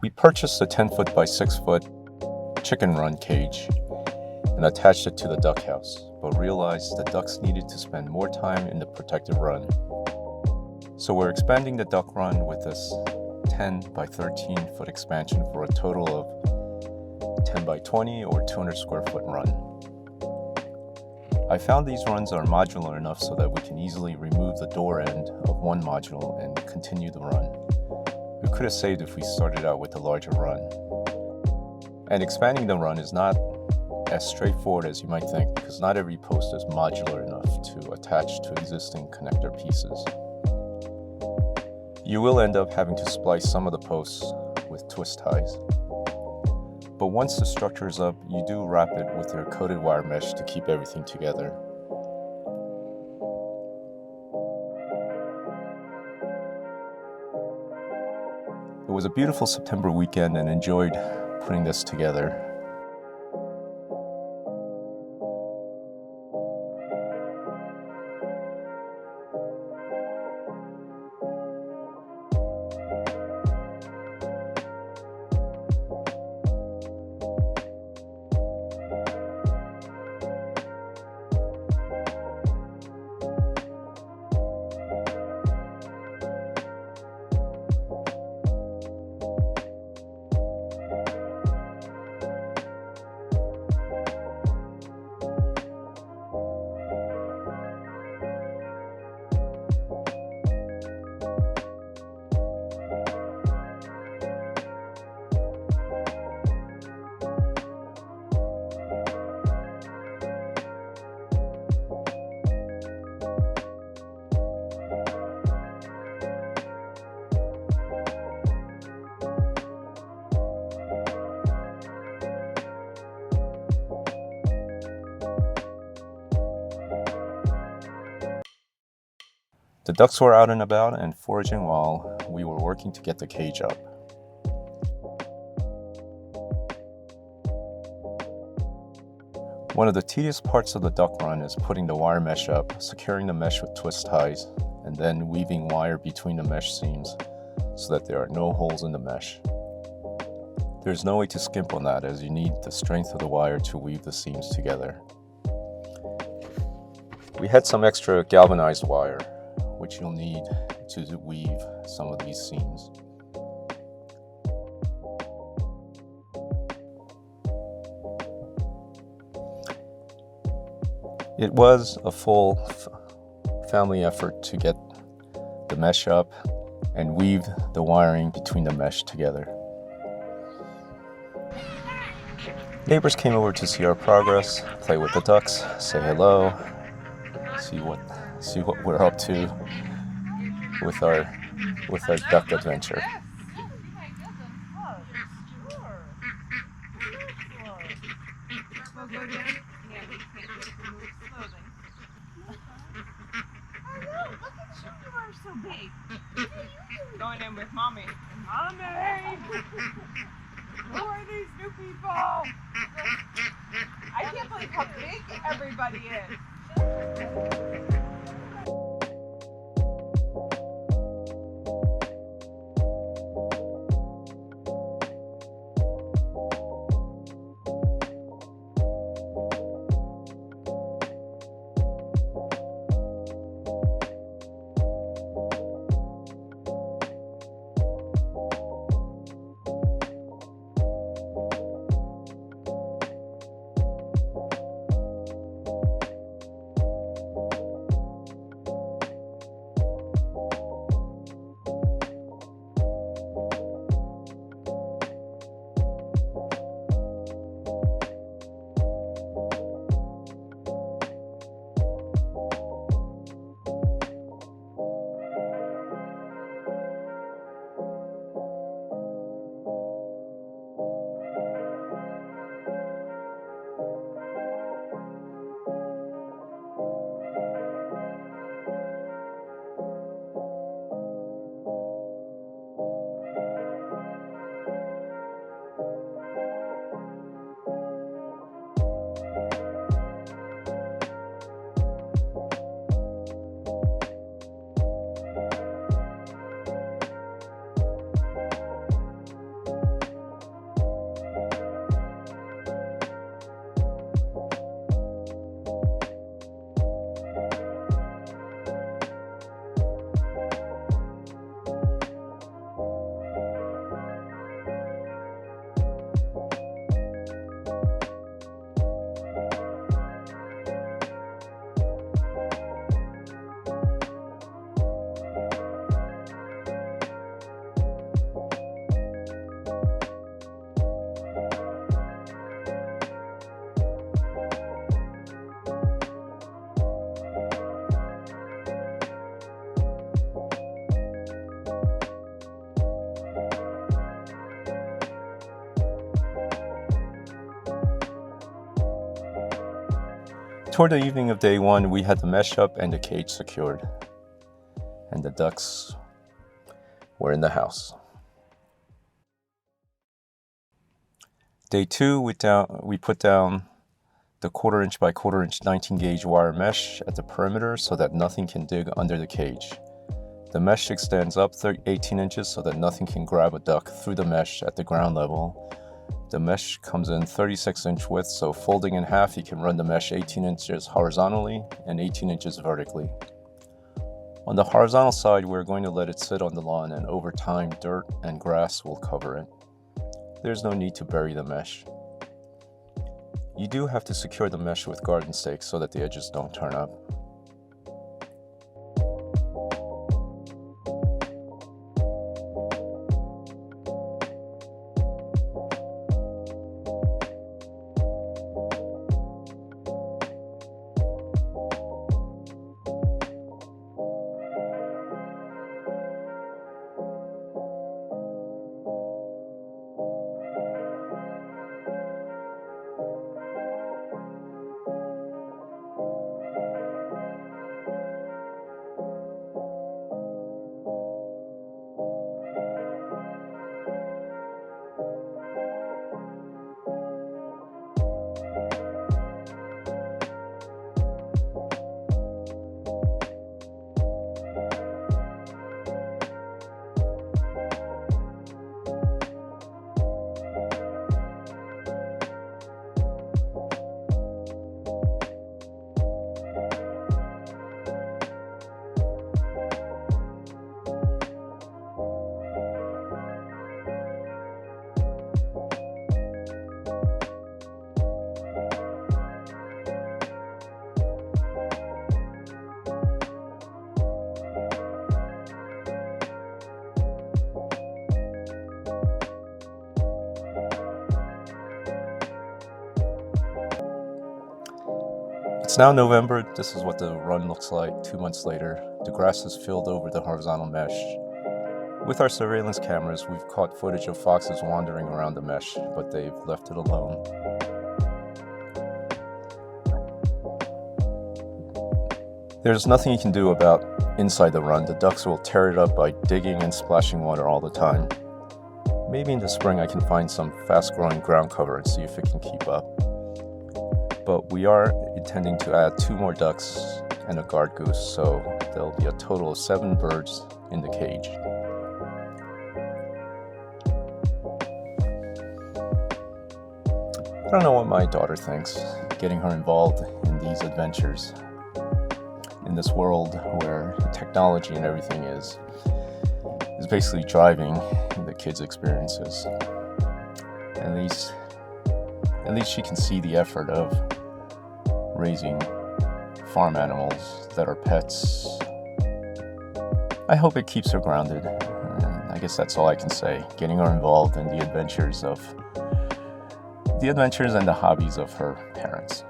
We purchased a 10-foot by 6-foot chicken run cage and attached it to the duck house, but realized the ducks needed to spend more time in the protected run. So we're expanding the duck run with this 10 by 13 foot expansion for a total of 10 by 20 or 200 square foot run. I found these runs are modular enough so that we can easily remove the door end of one module and continue the run. We could have saved if we started out with a larger run. And expanding the run is not as straightforward as you might think, because not every post is modular enough to attach to existing connector pieces. You will end up having to splice some of the posts with twist ties. But once the structure is up, you do wrap it with your coated wire mesh to keep everything together. It was a beautiful September weekend and enjoyed putting this together. The ducks were out and about and foraging while we were working to get the cage up. One of the tedious parts of the duck run is putting the wire mesh up, securing the mesh with twist ties, and then weaving wire between the mesh seams so that there are no holes in the mesh. There's no way to skimp on that, as you need the strength of the wire to weave the seams together. We had some extra galvanized wire, which you'll need to weave some of these seams. It was a full family effort to get the mesh up and weave the wiring between the mesh together. Neighbors came over to see our progress, play with the ducks, say hello, see what we're up to with our duck adventure. Going in with mommy. Mommy! Who are these new people? I can't believe how big everybody is. Toward the evening of day 1, we had the mesh up and the cage secured, and the ducks were in the house. Day 2, we put down the 1/4 inch by 1/4 inch 19 gauge wire mesh at the perimeter so that nothing can dig under the cage. The mesh extends up 18 inches so that nothing can grab a duck through the mesh at the ground level. The mesh comes in 36-inch width, so folding in half, you can run the mesh 18 inches horizontally and 18 inches vertically. On the horizontal side, we're going to let it sit on the lawn, and over time, dirt and grass will cover it. There's no need to bury the mesh. You do have to secure the mesh with garden stakes so that the edges don't turn up. It's now November. This is what the run looks like 2 months later. The grass is filled over the horizontal mesh. With our surveillance cameras, we've caught footage of foxes wandering around the mesh, but they've left it alone. There's nothing you can do about inside the run. The ducks will tear it up by digging and splashing water all the time. Maybe in the spring I can find some fast-growing ground cover and see if it can keep up. But we are intending to add 2 more ducks and a guard goose, so there'll be a total of 7 birds in the cage. I don't know what my daughter thinks, getting her involved in these adventures in this world where technology and everything is basically driving the kids' experiences. At least she can see the effort of raising farm animals that are pets. I hope it keeps her grounded. And I guess that's all I can say. Getting her involved in the adventures and the hobbies of her parents.